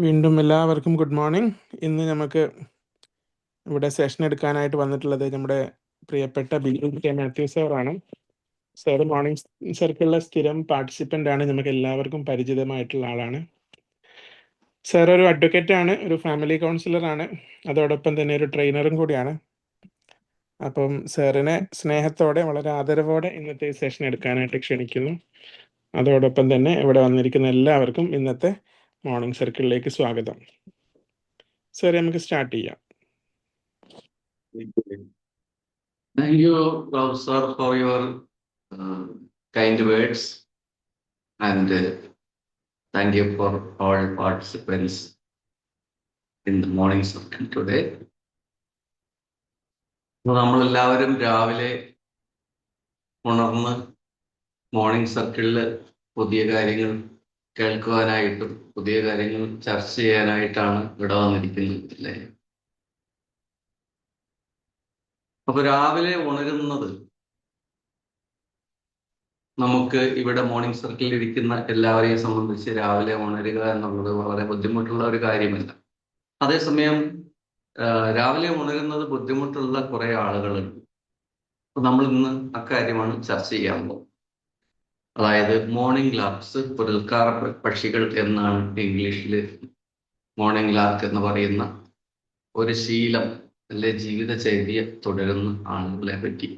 വീണ്ടും എല്ലാവർക്കും good morning. ഇന്ന് നമുക്ക് ഇവിടെ സെഷൻ എടുക്കാനായിട്ട് വന്നിട്ടുള്ളത് നമ്മുടെ പ്രിയപ്പെട്ട കെ മാത്യു സാറാണ്. സാർ മോർണിംഗ് സർക്കിളിലെ സ്ഥിരം പാർട്ടിസിപ്പൻ്റ് ആണ്, നമുക്ക് എല്ലാവർക്കും പരിചിതമായിട്ടുള്ള ആളാണ്. സാർ ഒരു അഡ്വക്കേറ്റ് ആണ്, ഒരു ഫാമിലി കൗൺസിലറാണ്, അതോടൊപ്പം തന്നെ ഒരു ട്രെയിനറും കൂടിയാണ്. അപ്പം സാറിനെ സ്നേഹത്തോടെ വളരെ ആദരവോടെ ഇന്നത്തെ സെഷൻ എടുക്കാനായിട്ട് ക്ഷണിക്കുന്നു. അതോടൊപ്പം തന്നെ ഇവിടെ വന്നിരിക്കുന്ന എല്ലാവർക്കും ഇന്നത്തെ മോർണിംഗ് സർക്കിളിലേക്ക് സ്വാഗതം. സാർ, നമുക്ക് സ്റ്റാർട്ട് ചെയ്യാം. Thank you, sir, for your kind words, and thank you for all participants in the morning circle today. നമ്മളെല്ലാവരും രാവിലെ ഉണർന്ന് മോർണിംഗ് സർക്കിളിൽ പുതിയ കാര്യങ്ങൾ കേൾക്കുവാനായിട്ടും പുതിയ കാര്യങ്ങൾ ചർച്ച ചെയ്യാനായിട്ടാണ് ഇവിടെ വന്നിരിക്കുന്നത് അല്ലേ? അപ്പൊ രാവിലെ ഉണരുന്നത് നമുക്ക് ഇവിടെ മോർണിംഗ് സർക്കിളിൽ ഇരിക്കുന്ന എല്ലാവരെയും സംബന്ധിച്ച് രാവിലെ ഉണരുക എന്നുള്ളത് വളരെ ബുദ്ധിമുട്ടുള്ള ഒരു കാര്യമല്ല. അതേസമയം രാവിലെ ഉണരുന്നത് ബുദ്ധിമുട്ടുള്ള കുറെ ആളുകളുണ്ട്. അപ്പൊ നമ്മൾ ഇന്ന് അക്കാര്യമാണ് ചർച്ച ചെയ്യാൻ പോകുന്നത്. അതായത് മോർണിംഗ് ലാർക്സ്, പുരൽക്കാർ പക്ഷികൾ എന്നാണ് ഇംഗ്ലീഷിൽ മോർണിംഗ് ലാർക്ക് എന്ന് പറയുന്ന ഒരു ശീലം അല്ലെ ജീവിതചര്യ തുടരുന്ന ആളുകളെ പറ്റി.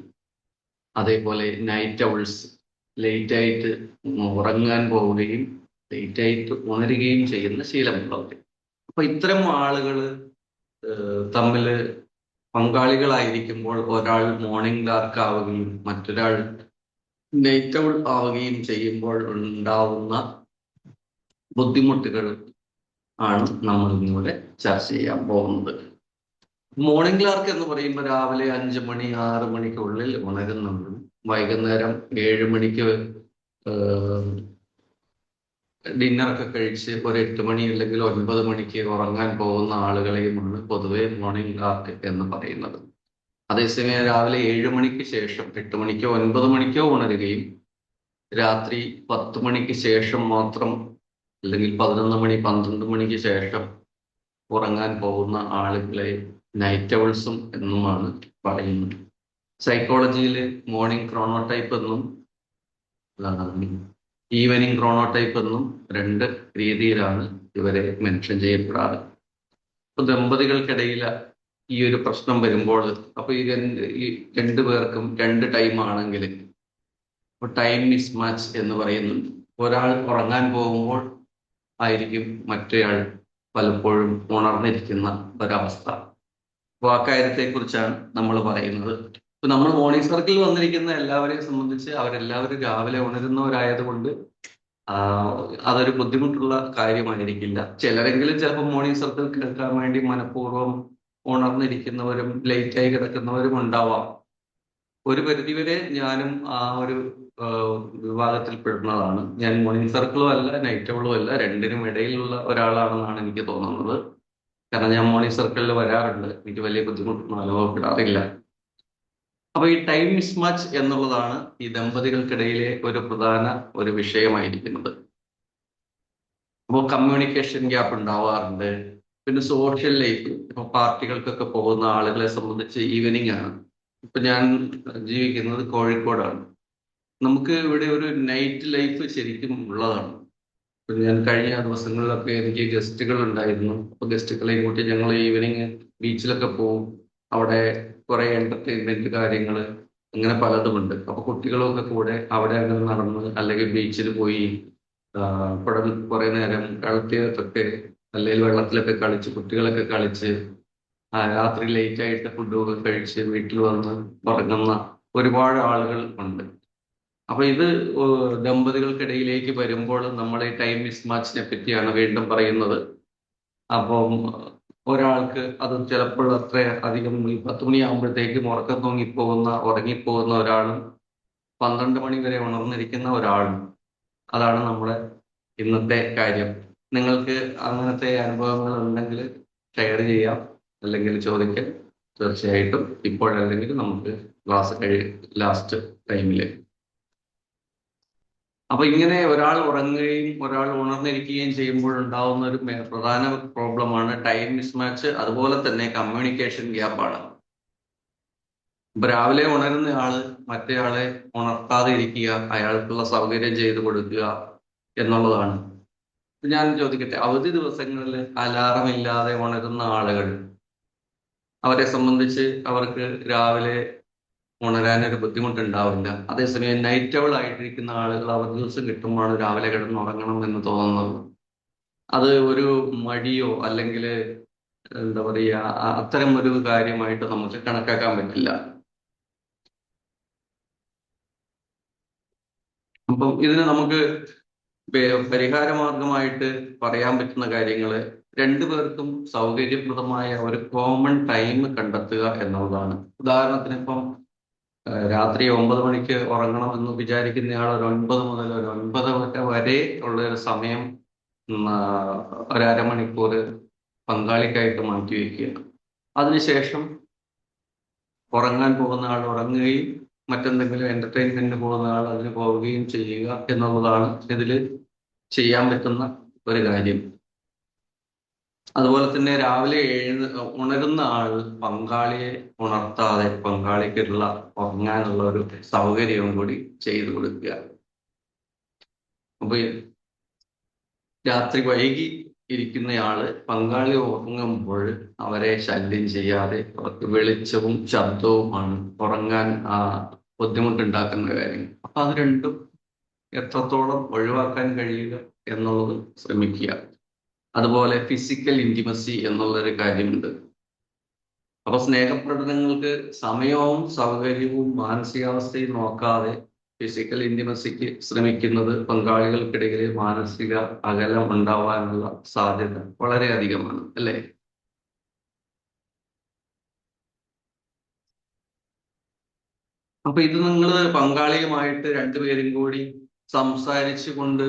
അതേപോലെ നൈറ്റ് ഔൾസ്, ലേറ്റ് ആയിട്ട് ഉറങ്ങാൻ പോവുകയും ലേറ്റ് ആയിട്ട് ഉണരുകയും ചെയ്യുന്ന ശീലമുള്ളവർ. അപ്പൊ ഇത്തരം ആളുകൾ തമ്മിൽ പങ്കാളികളായിരിക്കുമ്പോൾ ഒരാൾ മോർണിംഗ് ലാർക്ക് ആവുകയും മറ്റൊരാൾ നൈറ്റ് ഔൾ ആവുകയും ചെയ്യുമ്പോൾ ഉണ്ടാവുന്ന ബുദ്ധിമുട്ടുകൾ ആണ് നമ്മൾ ഇന്നിവിടെ ചർച്ച ചെയ്യാൻ പോകുന്നത്. മോർണിംഗ് ലാർക്ക് എന്ന് പറയുമ്പോൾ രാവിലെ 5 മണി 6 മണിക്കുള്ളിൽ ഉണരുന്നവരും വൈകുന്നേരം 7 മണിക്ക് ഡിന്നറൊക്കെ കഴിച്ച് ഒരു 8 മണി അല്ലെങ്കിൽ 9 മണിക്ക് ഉറങ്ങാൻ പോകുന്ന ആളുകളെയുമാണ് പൊതുവെ മോർണിംഗ് ലാർക്ക് എന്ന് പറയുന്നത്. അതേസമയം രാവിലെ 7 മണിക്ക് ശേഷം 8 മണിക്കോ 9 മണിക്കോ ഉണരുകയും രാത്രി 10 മണിക്ക് ശേഷം മാത്രം അല്ലെങ്കിൽ 11 മണി 12 മണിക്ക് ശേഷം ഉറങ്ങാൻ പോകുന്ന ആളുകളെ നൈറ്റ് ഔൾസും എന്നുമാണ് പറയുന്നത്. സൈക്കോളജിയിൽ മോർണിംഗ് ക്രോണോടൈപ്പ് എന്നും ഈവനിങ് ക്രോണോടൈപ്പ് എന്നും 2 രീതിയിലാണ് ഇവരെ മെൻഷൻ ചെയ്യപ്പെടാറ്. ഇപ്പൊ ദമ്പതികൾക്കിടയിൽ ഈ ഒരു പ്രശ്നം വരുമ്പോൾ അപ്പൊ ഈ രണ്ടു പേർക്കും 2 ടൈം ആണെങ്കിൽ ടൈം മിസ്മാച്ച് എന്ന് പറയുന്നുണ്ട്. ഒരാൾ ഉറങ്ങാൻ പോകുമ്പോൾ ആയിരിക്കും മറ്റേയാൾ പലപ്പോഴും ഉണർന്നിരിക്കുന്ന ഒരവസ്ഥ. അപ്പൊ ആ കാര്യത്തെ കുറിച്ചാണ് നമ്മൾ പറയുന്നത്. ഇപ്പൊ നമ്മൾ മോർണിംഗ് സർക്കിളിൽ വന്നിരിക്കുന്ന എല്ലാവരെയും സംബന്ധിച്ച് അവരെല്ലാവരും രാവിലെ ഉണരുന്നവരായതുകൊണ്ട് അതൊരു ബുദ്ധിമുട്ടുള്ള കാര്യമായിരിക്കില്ല. ചിലരെങ്കിലും ചിലപ്പോൾ മോർണിംഗ് സർക്കിൾ കേൾക്കാൻ വേണ്ടി മനഃപൂർവ്വം ഉണർന്നിരിക്കുന്നവരും ലേറ്റായി കിടക്കുന്നവരും ഉണ്ടാവാം. ഒരു പരിധിവരെ ഞാനും ആ ഒരു വിഭാഗത്തിൽ പെടുന്നതാണ്. ഞാൻ മോർണിംഗ് സർക്കിളും അല്ല നൈറ്റ് ഔളും അല്ല, രണ്ടിനും ഇടയിലുള്ള ഒരാളാണെന്നാണ് എനിക്ക് തോന്നുന്നത്. കാരണം ഞാൻ മോർണിംഗ് സർക്കിളിൽ വരാറുണ്ട്, എനിക്ക് വലിയ ബുദ്ധിമുട്ടൊന്നും അനുഭവപ്പെടാറില്ല. അപ്പൊ ഈ ടൈം മിസ്മാച്ച് എന്നുള്ളതാണ് ഈ ദമ്പതികൾക്കിടയിലെ ഒരു പ്രധാന ഒരു വിഷയമായിരിക്കുന്നത്. അപ്പോൾ കമ്മ്യൂണിക്കേഷൻ ഗ്യാപ്പ് ഉണ്ടാവാറുണ്ട്. പിന്നെ സോഷ്യൽ ലൈഫ്, ഇപ്പൊ പാർട്ടികൾക്കൊക്കെ പോകുന്ന ആളുകളെ സംബന്ധിച്ച് ഈവനിങ് ആണ്. ഇപ്പൊ ഞാൻ ജീവിക്കുന്നത് കോഴിക്കോടാണ്. നമുക്ക് ഇവിടെ ഒരു നൈറ്റ് ലൈഫ് ശരിക്കും ഉള്ളതാണ്. ഇപ്പൊ ഞാൻ കഴിഞ്ഞ ദിവസങ്ങളിലൊക്കെ എനിക്ക് ഗസ്റ്റുകൾ ഉണ്ടായിരുന്നു. അപ്പൊ ഗസ്റ്റുകളെ കൂട്ടി ഞങ്ങൾ ഈവനിങ് ബീച്ചിലൊക്കെ പോകും. അവിടെ കുറെ എന്റർടൈൻമെന്റ് കാര്യങ്ങൾ അങ്ങനെ പലതുമുണ്ട്. അപ്പൊ കുട്ടികളൊക്കെ കൂടെ അവിടെ അങ്ങനെ നടന്ന് അല്ലെങ്കിൽ ബീച്ചിൽ പോയി കുറെ നേരം കളത്തിലൊക്കെ അല്ലെങ്കിൽ വെള്ളത്തിലൊക്കെ കളിച്ച് കുട്ടികളൊക്കെ കളിച്ച് രാത്രി ലേറ്റ് ആയിട്ട് ഫുഡൊക്കെ കഴിച്ച് വീട്ടിൽ വന്ന് ഉറങ്ങുന്ന ഒരുപാട് ആളുകൾ ഉണ്ട്. അപ്പൊ ഇത് ദമ്പതികൾക്കിടയിലേക്ക് വരുമ്പോൾ നമ്മൾ ഈ ടൈം മിസ്മാച്ചിനെ പറ്റിയാണ് വീണ്ടും പറയുന്നത്. അപ്പം ഒരാൾക്ക് അത് ചിലപ്പോൾ അത്ര അധികം 10 മണിയാകുമ്പോഴത്തേക്കും ഉറങ്ങിപ്പോകുന്ന ഒരാളും 12 മണി വരെ ഉണർന്നിരിക്കുന്ന ഒരാളും. അതാണ് നമ്മുടെ ഇന്നത്തെ കാര്യം. നിങ്ങൾക്ക് അങ്ങനത്തെ അനുഭവങ്ങൾ ഉണ്ടെങ്കിൽ ഷെയർ ചെയ്യാം, അല്ലെങ്കിൽ ചോദിക്കാം. തീർച്ചയായിട്ടും ഇപ്പോഴല്ലെങ്കിൽ നമുക്ക് ക്ലാസ് ലാസ്റ്റ് ടൈമിൽ. അപ്പൊ ഇങ്ങനെ ഒരാൾ ഉറങ്ങുകയും ഒരാൾ ഉണർന്നിരിക്കുകയും ചെയ്യുമ്പോൾ ഉണ്ടാവുന്ന ഒരു പ്രധാന പ്രോബ്ലമാണ് ടൈം മിസ്മാച്ച്, അതുപോലെ തന്നെ കമ്മ്യൂണിക്കേഷൻ ഗ്യാപ്പാണ്. ഇപ്പൊ രാവിലെ ഉണരുന്ന ആള് മറ്റേയാളെ ഉണർത്താതെ ഇരിക്കുക, അയാൾക്കുള്ള സൗകര്യം ചെയ്തു കൊടുക്കുക എന്നുള്ളതാണ്. ഞാൻ ചോദിക്കട്ടെ, അവധി ദിവസങ്ങളിൽ അലാറം ഇല്ലാതെ ഉണരുന്ന ആളുകൾ, അവരെ സംബന്ധിച്ച് അവർക്ക് രാവിലെ ഉണരാനൊരു ബുദ്ധിമുട്ടുണ്ടാവില്ല. അതേസമയം നൈറ്റ് ഔൾ ആയിട്ടിരിക്കുന്ന ആളുകൾ അവധി ദിവസം കിട്ടുമ്പോഴാണ് രാവിലെ കിടന്നുറങ്ങണം എന്ന് തോന്നുന്നത്. അത് ഒരു മടിയോ അല്ലെങ്കിൽ എന്താ പറയുക, അത്തരം ഒരു കാര്യമായിട്ട് നമുക്ക് കണക്കാക്കാൻ പറ്റില്ല. അപ്പം ഇതിന് നമുക്ക് പരിഹാര മാർഗമായിട്ട് പറയാൻ പറ്റുന്ന കാര്യങ്ങള്, രണ്ടുപേർക്കും സൗകര്യപ്രദമായ ഒരു കോമൺ ടൈം കണ്ടെത്തുക എന്നുള്ളതാണ്. ഉദാഹരണത്തിന് ഇപ്പം രാത്രി 9 മണിക്ക് ഉറങ്ങണമെന്ന് വിചാരിക്കുന്നയാൾ ഒരു 9 മുതൽ ഒരു 9:30 വരെ ഉള്ള ഒരു സമയം ഒരു അരമണിക്കൂർ പങ്കാളിക്കായിട്ട് മാറ്റിവെക്കുക. അതിനുശേഷം ഉറങ്ങാൻ പോകുന്ന ആൾ ഉറങ്ങുകയും മറ്റെന്തെങ്കിലും എന്റർടൈൻമെന്റിന് പോകുന്ന ആൾ അതിന് പോവുകയും ചെയ്യുക എന്നുള്ളതാണ് ഇതിൽ ചെയ്യാൻ പറ്റുന്ന ഒരു കാര്യം. അതുപോലെ തന്നെ രാവിലെ ഉണരുന്ന ആൾ പങ്കാളിയെ ഉണർത്താതെ പങ്കാളിക്കുള്ള ഉറങ്ങാനുള്ള ഒരു സൗകര്യവും കൂടി ചെയ്തു കൊടുക്കുക. അപ്പൊ രാത്രി വൈകി ഇരിക്കുന്നയാള് പങ്കാളി ഉറങ്ങുമ്പോൾ അവരെ ശല്യം ചെയ്യാതെ, അവർക്ക് വെളിച്ചവും ശബ്ദവുമാണ് ഉറങ്ങാൻ ബുദ്ധിമുട്ടുണ്ടാക്കുന്ന കാര്യം. അപ്പൊ അത് രണ്ടും എത്രത്തോളം ഒഴിവാക്കാൻ കഴിയുക എന്നുള്ളത് ശ്രമിക്കുക. അതുപോലെ ഫിസിക്കൽ ഇന്റിമസി എന്നുള്ളൊരു കാര്യമുണ്ട്. അപ്പൊ സ്നേഹപ്രകടനങ്ങൾക്ക് സമയവും സൗകര്യവും മാനസികാവസ്ഥയും നോക്കാതെ ഫിസിക്കൽ ഇന്റിമസിക്ക് ശ്രമിക്കുന്നത് പങ്കാളികൾക്കിടയിൽ മാനസിക അകലം ഉണ്ടാവാനുള്ള സാധ്യത വളരെ അധികമാണ്, അല്ലേ? അപ്പൊ ഇത് നിങ്ങൾ പങ്കാളിയുമായിട്ട് രണ്ടുപേരും കൂടി സംസാരിച്ചു കൊണ്ട്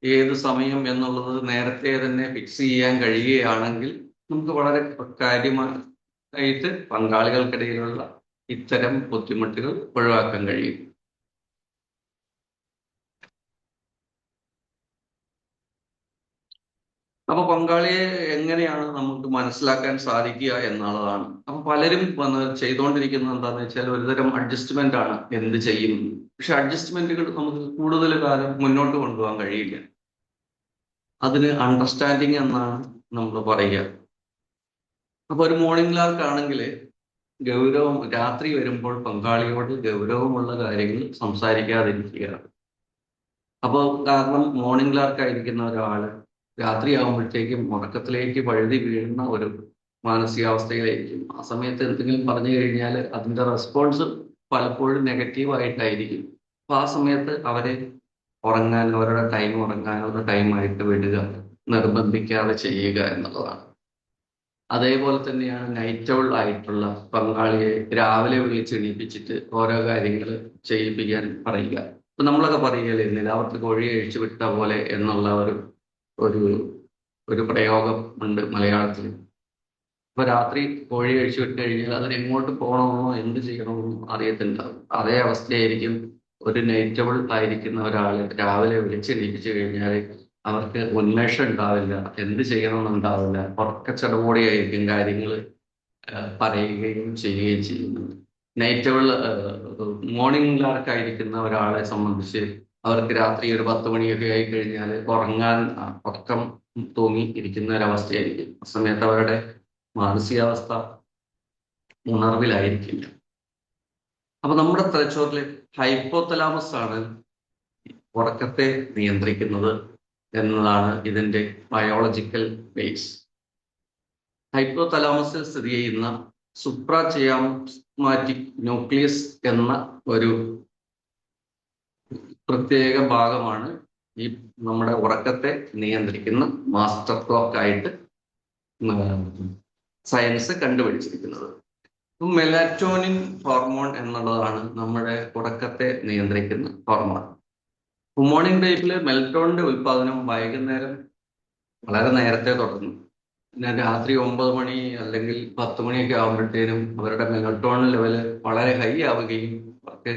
ഏത് സമയം എന്നുള്ളത് നേരത്തെ തന്നെ ഫിക്സ് ചെയ്യാൻ കഴിയുകയാണെങ്കിൽ നമുക്ക് വളരെ കാര്യമായിട്ട് പങ്കാളികൾക്കിടയിലുള്ള ഇത്തരം ബുദ്ധിമുട്ടുകൾ ഒഴിവാക്കാൻ കഴിയും. അപ്പൊ പങ്കാളിയെ എങ്ങനെയാണ് നമുക്ക് മനസ്സിലാക്കാൻ സാധിക്കുക എന്നുള്ളതാണ്. അപ്പൊ പലരും ചെയ്തുകൊണ്ടിരിക്കുന്നത് എന്താണെന്ന് വെച്ചാൽ ഒരുതരം അഡ്ജസ്റ്റ്മെന്റ് ആണ് എന്ത് ചെയ്യും. പക്ഷെ അഡ്ജസ്റ്റ്മെന്റുകൾ നമുക്ക് കൂടുതൽ കാലം മുന്നോട്ട് കൊണ്ടുപോകാൻ കഴിയില്ല. അതിന് അണ്ടർസ്റ്റാൻഡിങ് എന്നാണ് നമ്മൾ പറയുക. അപ്പൊ ഒരു മോർണിംഗ് ലാർക്ക് ആണെങ്കിൽ ഗൗരവം, രാത്രി വരുമ്പോൾ പങ്കാളിയോട് ഗൗരവമുള്ള കാര്യങ്ങൾ സംസാരിക്കാതിരിക്കുക. അപ്പോൾ കാരണം മോർണിംഗ് ലാർക്ക് ആയിരിക്കുന്ന ഒരാള് രാത്രിയാകുമ്പോഴത്തേക്കും ഉറക്കത്തിലേക്ക് വഴുതി വീഴുന്ന ഒരു മാനസികാവസ്ഥയിലായിരിക്കും. ആ സമയത്ത് എന്തെങ്കിലും പറഞ്ഞു കഴിഞ്ഞാൽ അതിന്റെ റെസ്പോൺസ് പലപ്പോഴും നെഗറ്റീവായിട്ടായിരിക്കും. അപ്പൊ ആ സമയത്ത് അവരെ ഉറങ്ങാൻ, അവരുടെ ടൈം ഉറങ്ങാനുള്ള ടൈമായിട്ട് വിടുക, നിർബന്ധിക്കാതെ ചെയ്യുക എന്നുള്ളതാണ്. അതേപോലെ തന്നെയാണ് നൈറ്റ് ഔൾ ആയിട്ടുള്ള പങ്കാളിയെ രാവിലെ വിളിച്ചെണീപ്പിച്ചിട്ട് ഓരോ കാര്യങ്ങൾ ചെയ്യിപ്പിക്കാൻ പറയുക. ഇപ്പൊ നമ്മളൊക്കെ പറയുകയല്ലേ, നിലാവത്ത് കോഴി അഴിച്ചു വിട്ട പോലെ എന്നുള്ള ഒരു ഒരു പ്രയോഗം ഉണ്ട് മലയാളത്തിൽ. അപ്പൊ രാത്രി കോഴി അഴിച്ചു വിട്ട് കഴിഞ്ഞാൽ അതിന് എങ്ങോട്ട് പോകണമെന്നോ എന്ത് ചെയ്യണമെന്നോ അറിയത്തുണ്ടാവും. അതേ അവസ്ഥയായിരിക്കും ഒരു നൈറ്റ് ഔൾ ആയിരിക്കുന്ന ഒരാള് രാവിലെ വിളിച്ചെണീപ്പിച്ചു കഴിഞ്ഞാൽ അവർക്ക് ഉന്മേഷം ഉണ്ടാവില്ല, എന്ത് ചെയ്യണമെന്നുണ്ടാവില്ല, ഉറക്കച്ചടവോടെയായിരിക്കും കാര്യങ്ങൾ പറയുകയും ചെയ്യുകയും ചെയ്യുന്നത്. നൈറ്റ് ഔൾ മോർണിംഗ് ലാർക്കായിരിക്കുന്ന ഒരാളെ സംബന്ധിച്ച് അവർക്ക് രാത്രി ഒരു 10 മണിയൊക്കെ ആയി കഴിഞ്ഞാൽ ഉറക്കം തൂങ്ങി ഇരിക്കുന്ന ഒരവസ്ഥയായിരിക്കും. ആ സമയത്ത് അവരുടെ മാനസികാവസ്ഥ ഉണർവിലായിരിക്കില്ല. അപ്പൊ നമ്മുടെ തലച്ചോറിൽ ഹൈപ്പോതലാമസ് ആണ് ഉറക്കത്തെ നിയന്ത്രിക്കുന്നത് എന്നതാണ് ഇതിന്റെ ബയോളജിക്കൽ ബേസ്. ഹൈപ്പോതലാമസിൽ സ്ഥിതി ചെയ്യുന്ന സുപ്രാചിയാമാറ്റിക് ന്യൂക്ലിയസ് എന്ന ഒരു പ്രത്യേക ഭാഗമാണ് ഈ നമ്മുടെ ഉറക്കത്തെ നിയന്ത്രിക്കുന്ന മാസ്റ്റർ ക്ലോക്ക് ആയിട്ട് സയൻസ് കണ്ടുപിടിച്ചിരിക്കുന്നത്. മെലാറ്റോണിൻ ഹോർമോൺ എന്നുള്ളതാണ് നമ്മുടെ ഉറക്കത്തെ നിയന്ത്രിക്കുന്ന ഹോർമോൺ. മോർണിംഗ് ടൈപ്പിൽ മെലറ്റോണിന്റെ ഉൽപാദനം വൈകുന്നേരം വളരെ നേരത്തെ തുടങ്ങും. പിന്നെ രാത്രി 9 മണി അല്ലെങ്കിൽ 10 മണിയൊക്കെ ആകുമ്പോഴത്തേനും അവരുടെ മെലറ്റോണിൻ ലെവല് വളരെ ഹൈ ആവുകയും അവർക്ക്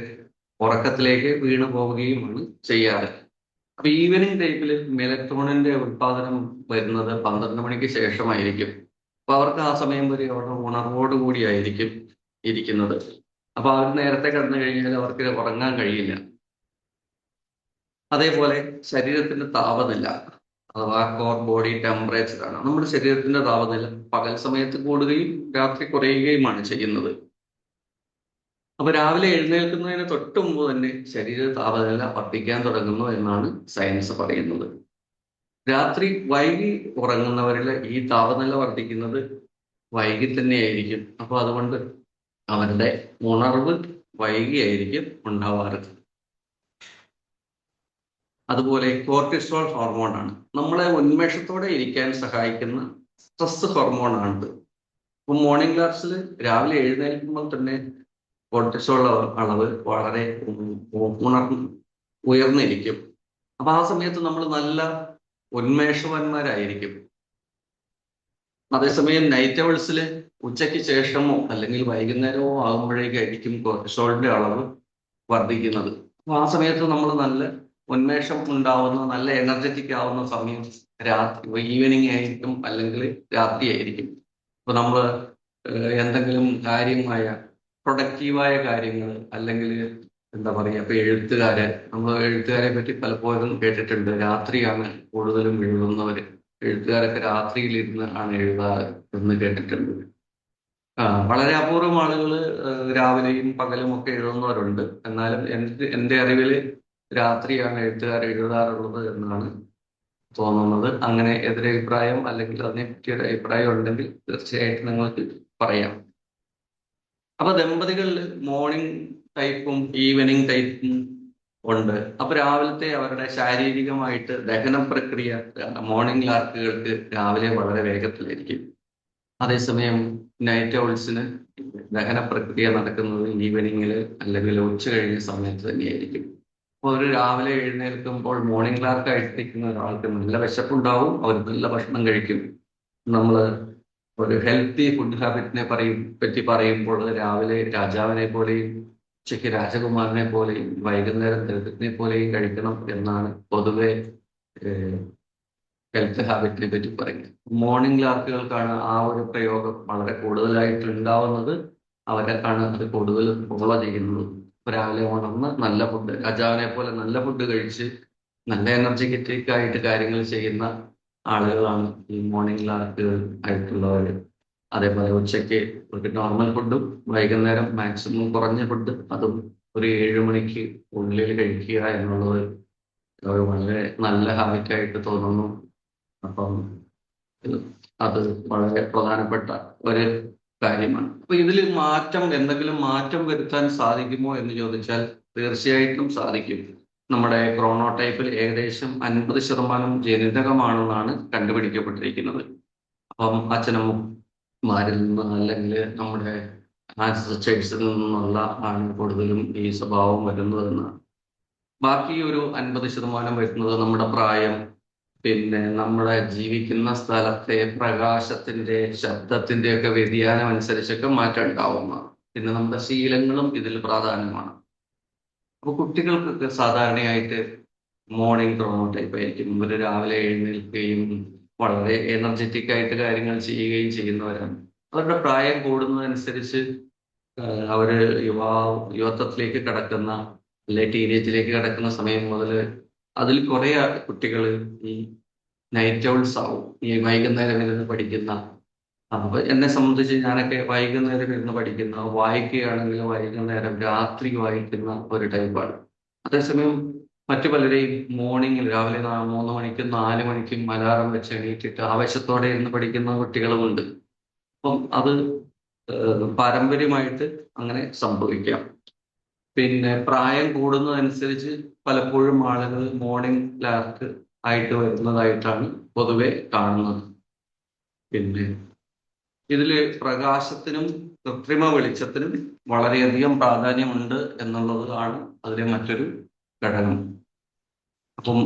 ഉറക്കത്തിലേക്ക് വീണു പോവുകയുമാണ് ചെയ്യാറ്. അപ്പൊ ഈവനിങ് ടൈപ്പിൽ മെലറ്റോണിന്റെ ഉത്പാദനം വരുന്നത് 12 മണിക്ക് ശേഷമായിരിക്കും. അപ്പൊ അവർക്ക് ആ സമയം വരെ അവരുടെ ഉണർവോട് കൂടിയായിരിക്കും ഇരിക്കുന്നത്. അപ്പൊ അവർ നേരത്തെ കിടന്നു കഴിഞ്ഞാൽ അവർക്ക് ഉറങ്ങാൻ കഴിയില്ല. അതേപോലെ ശരീരത്തിന്റെ താപനില അഥവാ കോർ ബോഡി ടെമ്പറേച്ചർ ആണ്. നമ്മുടെ ശരീരത്തിന്റെ താപനില പകൽ സമയത്ത് കൂടുകയും രാത്രി കുറയുകയുമാണ് ചെയ്യുന്നത്. അപ്പൊ രാവിലെ എഴുന്നേൽക്കുന്നതിന് തൊട്ട് മുമ്പ് തന്നെ ശരീര താപനില വർദ്ധിക്കാൻ തുടങ്ങുന്നു എന്നാണ് സയൻസ് പറയുന്നത്. രാത്രി വൈകി ഉറങ്ങുന്നവരിൽ ഈ താപനില വർദ്ധിക്കുന്നത് വൈകി തന്നെയായിരിക്കും. അപ്പൊ അതുകൊണ്ട് അവരുടെ ഉണർവ് വൈകിയായിരിക്കും ഉണ്ടാവാറ്. അതുപോലെ കോർട്ടിസോൾ ഹോർമോണാണ് നമ്മളെ ഉന്മേഷത്തോടെ ഇരിക്കാൻ സഹായിക്കുന്ന സ്ട്രെസ് ഹോർമോണാണിത്. ഇപ്പൊ മോർണിംഗ് ക്ലാസ്സിൽ രാവിലെ എഴുന്നേൽക്കുമ്പോൾ തന്നെ കോർട്ടിസോൾ അളവ് വളരെ ഉയർന്നിരിക്കും. അപ്പൊ ആ സമയത്ത് നമ്മൾ നല്ല ഉന്മേഷവാന്മാരായിരിക്കും. അതേസമയം നൈറ്റ് അവേഴ്സിൽ ഉച്ചയ്ക്ക് ശേഷമോ അല്ലെങ്കിൽ വൈകുന്നേരമോ ആകുമ്പോഴേക്കായിരിക്കും കോർട്ടിസോളിന്റെ അളവ് വർദ്ധിക്കുന്നത്. അപ്പൊ ആ സമയത്ത് നമ്മൾ നല്ല ഉന്മേഷം ഉണ്ടാവുന്ന, നല്ല എനർജറ്റിക് ആവുന്ന സമയം രാത്രി ഈവനിങ് ആയിരിക്കും അല്ലെങ്കിൽ രാത്രി ആയിരിക്കും. ഇപ്പൊ നമ്മൾ എന്തെങ്കിലും കാര്യമായ പ്രൊഡക്റ്റീവായ കാര്യങ്ങൾ അല്ലെങ്കിൽ എന്താ പറയുക, ഇപ്പൊ നമ്മൾ എഴുത്തുകാരെ പറ്റി പലപ്പോഴും കേട്ടിട്ടുണ്ട്, രാത്രിയാണ് കൂടുതലും എഴുതുന്നവര്. എഴുത്തുകാരൊക്കെ രാത്രിയിലിരുന്ന് ആണ് എഴുതാറ് എന്ന് കേട്ടിട്ടുണ്ട്. വളരെ അപൂർവം ആളുകൾ രാവിലെയും പകലും ഒക്കെ എഴുതുന്നവരുണ്ട്. എന്നാലും എൻ്റെ അറിവില് രാത്രിയാണ് എഴുത്തുകാർ എഴുതാറുള്ളത് എന്നാണ് തോന്നുന്നത്. അങ്ങനെ എതിരഭിപ്രായം അല്ലെങ്കിൽ അതിനെ പറ്റിയൊരു അഭിപ്രായം ഉണ്ടെങ്കിൽ തീർച്ചയായിട്ടും നിങ്ങൾക്ക് പറയാം. അപ്പൊ ദമ്പതികളിൽ മോർണിംഗ് ടൈപ്പും ഈവനിങ് ടൈപ്പും ഉണ്ട്. അപ്പൊ രാവിലത്തെ അവരുടെ ശാരീരികമായിട്ട് ദഹന പ്രക്രിയ മോർണിംഗ് ലാർക്കുകൾക്ക് രാവിലെ വളരെ വേഗത്തിലായിരിക്കും. അതേസമയം നൈറ്റ് ഔൾസിന് ദഹന പ്രക്രിയ നടക്കുന്നത് ഈവനിങ്ങിൽ അല്ലെങ്കിൽ ഉച്ച കഴിഞ്ഞ സമയത്ത് തന്നെയായിരിക്കും. അപ്പോൾ ഒരു രാവിലെ എഴുന്നേൽക്കുമ്പോൾ മോർണിംഗ് ക്ലാർക്ക് ആയിട്ടിരിക്കുന്ന ഒരാൾക്ക് നല്ല വിശപ്പുണ്ടാവും, അവർ നല്ല ഭക്ഷണം കഴിക്കും. നമ്മൾ ഒരു ഹെൽത്തി ഫുഡ് ഹാബിറ്റിനെ പറ്റി പറയുമ്പോൾ രാവിലെ രാജാവിനെ പോലെയും ഉച്ചയ്ക്ക് രാജകുമാരനെ പോലെയും വൈകുന്നേരം ദരിദ്രനെ പോലെയും കഴിക്കണം എന്നാണ് പൊതുവെ ഹെൽത്ത് ഹാബിറ്റിനെ പറ്റി പറയുന്നത്. മോർണിംഗ് ലാർക്കുകൾക്കാണ് ആ ഒരു പ്രയോഗം വളരെ കൂടുതലായിട്ട് ഉണ്ടാവുന്നത്. അവരൊക്കെയാണ് അത് കൂടുതൽ ഫോളോ ചെയ്യുന്നത്. രാവിലെ ഉണർന്ന് നല്ല ഫുഡ്, രാജാവിനെ പോലെ നല്ല ഫുഡ് കഴിച്ച് നല്ല എനർജറ്റിക് ആയിട്ട് കാര്യങ്ങൾ ചെയ്യുന്ന ആളുകളാണ് ഈ മോർണിംഗ് ലാർക്കുകൾ ആയിട്ടുള്ളവർ. അതേപോലെ ഉച്ചയ്ക്ക് ഒരു നോർമൽ ഫുഡും വൈകുന്നേരം മാക്സിമം കുറഞ്ഞ ഫുഡ് അതും ഒരു 7 മണിക്ക് ഉള്ളിൽ കഴിക്കുക എന്നുള്ളത് ഒരു വളരെ നല്ല ഹാബിറ്റായിട്ട് തോന്നുന്നു. അപ്പം അത് വളരെ പ്രധാനപ്പെട്ട ഒരു കാര്യമാണ്. അപ്പൊ ഇതിൽ എന്തെങ്കിലും മാറ്റം വരുത്താൻ സാധിക്കുമോ എന്ന് ചോദിച്ചാൽ തീർച്ചയായിട്ടും സാധിക്കും. നമ്മുടെ ക്രോണോടൈപ്പിൽ ഏകദേശം 50% ജനിതകമാണെന്നാണ് കണ്ടുപിടിക്കപ്പെട്ടിരിക്കുന്നത്. അപ്പം അച്ഛനമ്മമാരിൽ നിന്ന് അല്ലെങ്കിൽ നമ്മുടെ ആൻസസ്റ്റേഴ്സിൽ നിന്നുള്ള ആണ് കൂടുതലും ഈ സ്വഭാവം വരുന്നതെന്ന്. ബാക്കി ഒരു 50% വരുന്നത് നമ്മുടെ പ്രായം, പിന്നെ നമ്മുടെ ജീവിക്കുന്ന സ്ഥലത്തെ പ്രകാശത്തിന്റെ ശബ്ദത്തിന്റെ ഒക്കെ വ്യതിയാനം അനുസരിച്ചൊക്കെ മാറ്റം ഉണ്ടാവുന്നതാണ്. പിന്നെ നമ്മുടെ ശീലങ്ങളും ഇതിൽ പ്രാധാന്യമാണ്. അപ്പൊ കുട്ടികൾക്കൊക്കെ സാധാരണയായിട്ട് മോർണിംഗ് ക്രോണോടൈപ്പ് ആയിരിക്കും. ഇവർ രാവിലെ എഴുന്നേൽക്കുകയും വളരെ എനർജറ്റിക് ആയിട്ട് കാര്യങ്ങൾ ചെയ്യുകയും ചെയ്യുന്നവരാണ്. അവരുടെ പ്രായം കൂടുന്നതനുസരിച്ച് അവര് യുവത്വത്തിലേക്ക് കടക്കുന്ന അല്ലെ ടീനേജിലേക്ക് കടക്കുന്ന സമയം മുതൽ അതിൽ കുറെ കുട്ടികൾ ഈ നൈറ്റ് ഔൾസ് ആവും. ഈ വൈകുന്നേരം ഇരുന്ന് പഠിക്കുന്ന, അപ്പൊ എന്നെ സംബന്ധിച്ച് ഞാനൊക്കെ വൈകുന്നേരം ഇരുന്ന് പഠിക്കുന്ന, വായിക്കുകയാണെങ്കിൽ വൈകുന്നേരം രാത്രി വായിക്കുന്ന ഒരു ടൈപ്പാണ്. അതേസമയം മറ്റു പലരെയും മോർണിംഗിൽ രാവിലെ 3 മണിക്കും 4 മണിക്കും അലാറം വെച്ച് എണീറ്റിട്ട് ആവേശത്തോടെ ഇരുന്ന് പഠിക്കുന്ന കുട്ടികളുമുണ്ട്. അപ്പം അത് പാരമ്പര്യമായിട്ട് അങ്ങനെ സംഭവിക്കാം. പിന്നെ പ്രായം കൂടുന്നതനുസരിച്ച് പലപ്പോഴും ആളുകൾ മോർണിംഗ് ലാർക്ക് ആയിട്ട് വരുന്നതായിട്ടാണ് പൊതുവെ കാണുന്നത്. പിന്നെ ഇതില് പ്രകാശത്തിനും കൃത്രിമ വെളിച്ചത്തിനും വളരെയധികം പ്രാധാന്യമുണ്ട് എന്നുള്ളതാണ് അതിലെ മറ്റൊരു ഘടകം. അപ്പം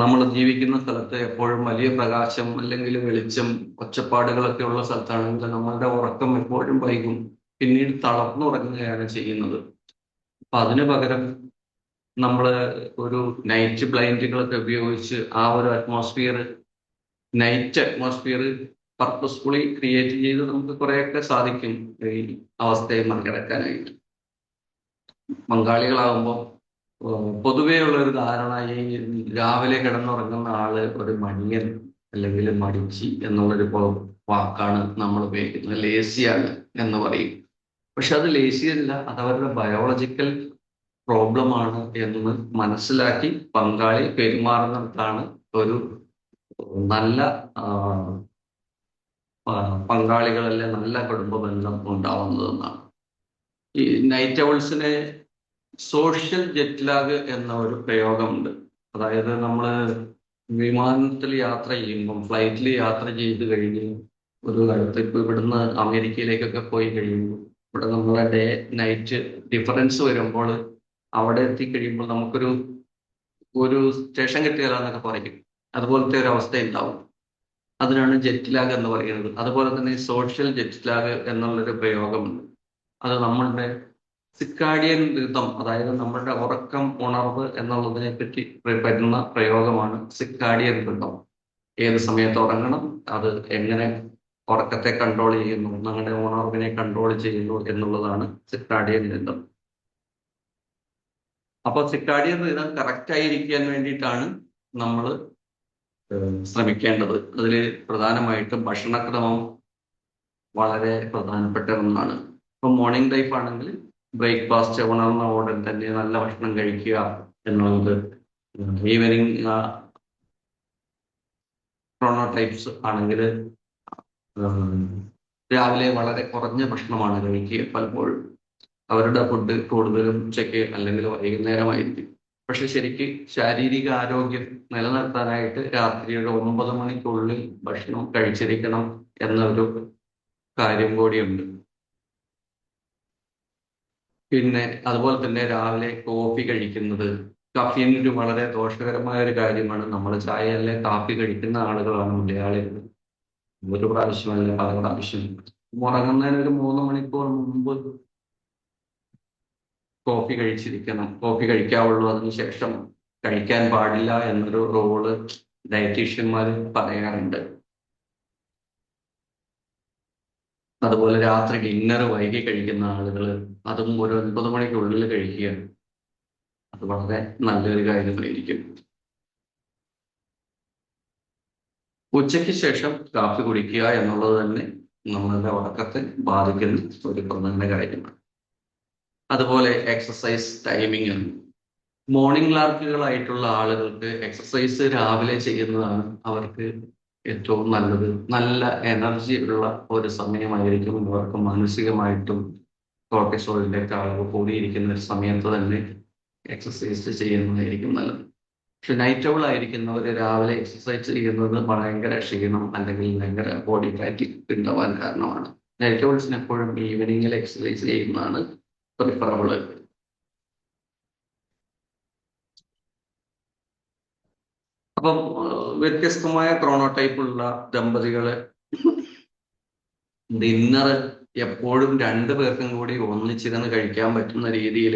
നമ്മൾ ജീവിക്കുന്ന സ്ഥലത്ത് എപ്പോഴും വലിയ പ്രകാശം അല്ലെങ്കിൽ വെളിച്ചം, ഒച്ചപ്പാടുകളൊക്കെ ഉള്ള സ്ഥലത്താണെങ്കിൽ നമ്മളുടെ ഉറക്കം എപ്പോഴും വൈകും, പിന്നീട് തളർന്നുറങ്ങുകയാണ് ചെയ്യുന്നത്. അപ്പൊ അതിനു പകരം നമ്മൾ ഒരു നൈറ്റ് ബ്ലൈൻഡുകളൊക്കെ ഉപയോഗിച്ച് ആ ഒരു atmosphere, night atmosphere purposefully create ചെയ്ത് നമുക്ക് കുറേയൊക്കെ സാധിക്കും ഈ അവസ്ഥയെ മറികടക്കാനായിട്ട്. പങ്കാളികളാകുമ്പോൾ പൊതുവേ ഉള്ള ഒരു ധാരണ, ഈ രാവിലെ കിടന്നുറങ്ങുന്ന ആള് ഒരു മടിയൻ അല്ലെങ്കിൽ മടിച്ചി എന്നുള്ളൊരു വാക്കാണ് നമ്മൾ ഉപയോഗിക്കുന്നത്. ലേസിയാണ് എന്ന് പറയും. പക്ഷെ അത് ലേസി അല്ല, അത് അവരുടെ ബയോളജിക്കൽ പ്രോബ്ലം ആണ് എന്ന് മനസ്സിലാക്കി പങ്കാളി പെരുമാറുന്നിടത്താണ് ഒരു നല്ല പങ്കാളികളല്ലേ നല്ല കുടുംബ ബന്ധം ഉണ്ടാവുന്നതെന്നാണ്. ഈ നൈറ്റ് ഔൾസിനെ സോഷ്യൽ ജെറ്റ് ലാഗ് എന്ന ഒരു പ്രയോഗമുണ്ട്. അതായത് നമ്മൾ വിമാനത്തിൽ യാത്ര ചെയ്യുമ്പം, ഫ്ലൈറ്റിൽ യാത്ര ചെയ്ത് കഴിഞ്ഞ് ഒരു അടുത്ത് ഇപ്പൊ ഇവിടുന്ന് അമേരിക്കയിലേക്കൊക്കെ പോയി കഴിയുമ്പോൾ ഇവിടെ നമ്മളെ ഡേ നൈറ്റ് ഡിഫറൻസ് വരുമ്പോൾ അവിടെ എത്തിക്കഴിയുമ്പോൾ നമുക്കൊരു സ്റ്റേഷൻ കിട്ടുകയില്ല എന്നൊക്കെ പറയും. അതുപോലത്തെ ഒരു അവസ്ഥ ഉണ്ടാവും. അതിനാണ് ജെറ്റ് ലാഗ് എന്ന് പറയുന്നത്. അതുപോലെ തന്നെ സോഷ്യൽ ജെറ്റ് ലാഗ് എന്നുള്ളൊരു പ്രയോഗമുണ്ട്. അത് നമ്മളുടെ സിക്കാഡിയൻ റിതം, അതായത് നമ്മളുടെ ഉറക്കം ഉണർവ് എന്നുള്ളതിനെ പറ്റി വരുന്ന പ്രയോഗമാണ് സിക്കാഡിയൻ റിതം. ഏത് സമയത്ത് ഉറങ്ങണം, അത് എങ്ങനെ ഉറക്കത്തെ കൺട്രോൾ ചെയ്യുന്നു, നമ്മുടെ ഉണർവിനെ കൺട്രോൾ ചെയ്യുന്നു എന്നുള്ളതാണ് സിക്കാഡിയൻ റിതം. അപ്പൊ സിക്കാഡിയൻ റിതം കറക്റ്റ് ആയിരിക്കാൻ വേണ്ടിയിട്ടാണ് നമ്മൾ ശ്രമിക്കേണ്ടത്. അതിൽ പ്രധാനമായിട്ടും ഭക്ഷണക്രമം വളരെ പ്രധാനപ്പെട്ട ഒന്നാണ്. ഇപ്പൊ മോർണിംഗ് ലൈഫ് ആണെങ്കിൽ ബ്രേക്ക്ഫാസ്റ്റ് ഉണർന്ന ഉടൻ തന്നെ നല്ല ഭക്ഷണം കഴിക്കുക എന്നുള്ളത്. ഈവനിങ് ക്രോണോടൈപ്സ് ആണെങ്കിൽ രാവിലെ വളരെ കുറഞ്ഞ ഭക്ഷണമാണ് കഴിക്കുക. പലപ്പോഴും അവരുടെ ഫുഡ് കൂടുതലും ഉച്ചയ്ക്ക് അല്ലെങ്കിൽ വൈകുന്നേരമായിരിക്കും. പക്ഷെ ശരിക്ക് ശാരീരിക ആരോഗ്യം നിലനിർത്താനായിട്ട് രാത്രി ഒരു 9 മണിക്കുള്ളിൽ ഭക്ഷണം കഴിച്ചിരിക്കണം എന്നൊരു കാര്യം കൂടിയുണ്ട്. പിന്നെ അതുപോലെ തന്നെ രാവിലെ കോഫി കഴിക്കുന്നത്, കഫീൻ ഒരു വളരെ ദോഷകരമായ ഒരു കാര്യമാണ്. നമ്മൾ ചായ അല്ലെ കാപ്പി കഴിക്കുന്ന ആളുകളാണ് മലയാളികൾ. ഒരു പ്രാവശ്യമല്ല പല പ്രാവശ്യം. ഉറങ്ങുന്നതിന് ഒരു 3 മണിക്കൂർ മുമ്പ് കോഫി കഴിച്ചിരിക്കണം. കോഫി കഴിക്കാവുള്ളൂ, അതിനുശേഷം കഴിക്കാൻ പാടില്ല എന്നൊരു റൂള് ഡയറ്റീഷ്യന്മാർ പറയാറുണ്ട്. അതുപോലെ രാത്രി ഡിന്നർ വൈകി കഴിക്കുന്ന ആളുകൾ അതും ഒരു 9 മണിക്കുള്ളിൽ കഴിക്കുക. അത് വളരെ നല്ലൊരു കാര്യമായിരിക്കും. ഉച്ചയ്ക്ക് ശേഷം കാപ്പി കുടിക്കുക എന്നുള്ളത് തന്നെ നമ്മളുടെ ഉറക്കത്തെ ബാധിക്കുന്ന ഒരു പ്രധാന കാര്യമാണ്. അതുപോലെ എക്സസൈസ് ടൈമിംഗ് ആണ്. മോർണിംഗ് ലാർക്കുകളായിട്ടുള്ള ആളുകൾക്ക് എക്സസൈസ് രാവിലെ ചെയ്യുന്നതാണ് അവർക്ക് ഏറ്റവും നല്ലത്. നല്ല എനർജി ഉള്ള ഒരു സമയമായിരിക്കും. അവർക്ക് മാനസികമായിട്ടും കോർട്ടിസോളിന്റെ അളവ് കൂടിയിരിക്കുന്ന ഒരു സമയത്ത് തന്നെ എക്സസൈസ് ചെയ്യുന്നതായിരിക്കും നല്ലത്. പക്ഷെ നൈറ്റ് ഔൾ ആയിരിക്കുന്നവർ രാവിലെ എക്സസൈസ് ചെയ്യുന്നത് ഭയങ്കര ക്ഷീണം അല്ലെങ്കിൽ ഭയങ്കര ബോഡി ഫാറ്റിക് ഉണ്ടാവാൻ കാരണമാണ്. നൈറ്റ് ഔൾസിന് എപ്പോഴും ഈവനിങ്ങിൽ എക്സസൈസ് ചെയ്യുന്നതാണ് പ്രിഫറബിൾ. അപ്പം വ്യത്യസ്തമായ ക്രോണോടൈപ്പ് ഉള്ള ദമ്പതികള് ഡിന്നർ എപ്പോഴും 2 പേർക്കും കൂടി ഒന്നിച്ചിരുന്ന് കഴിക്കാൻ പറ്റുന്ന രീതിയിൽ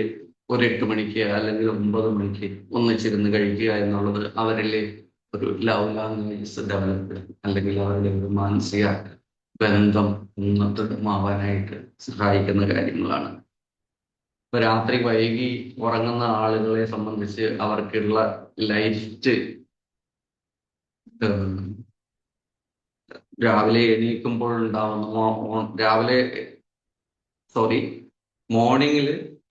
ഒരു 8 മണിക്ക് അല്ലെങ്കിൽ 9 മണിക്ക് ഒന്നിച്ചിരുന്ന് കഴിക്കുക എന്നുള്ളത് അവരിലെ ഒരു ലവ് ലാംഗ്വേജ് ഡെവലപ്പ് അല്ലെങ്കിൽ അവരുടെ ഒരു മാനസിക ബന്ധം ദൃഢമാവാനായിട്ട് സഹായിക്കുന്ന കാര്യങ്ങളാണ്. ഇപ്പൊ രാത്രി വൈകി ഉറങ്ങുന്ന ആളുകളെ സംബന്ധിച്ച് അവർക്കുള്ള ലൈറ്റ് രാവിലെ എണീക്കുമ്പോൾ ഉണ്ടാവുന്ന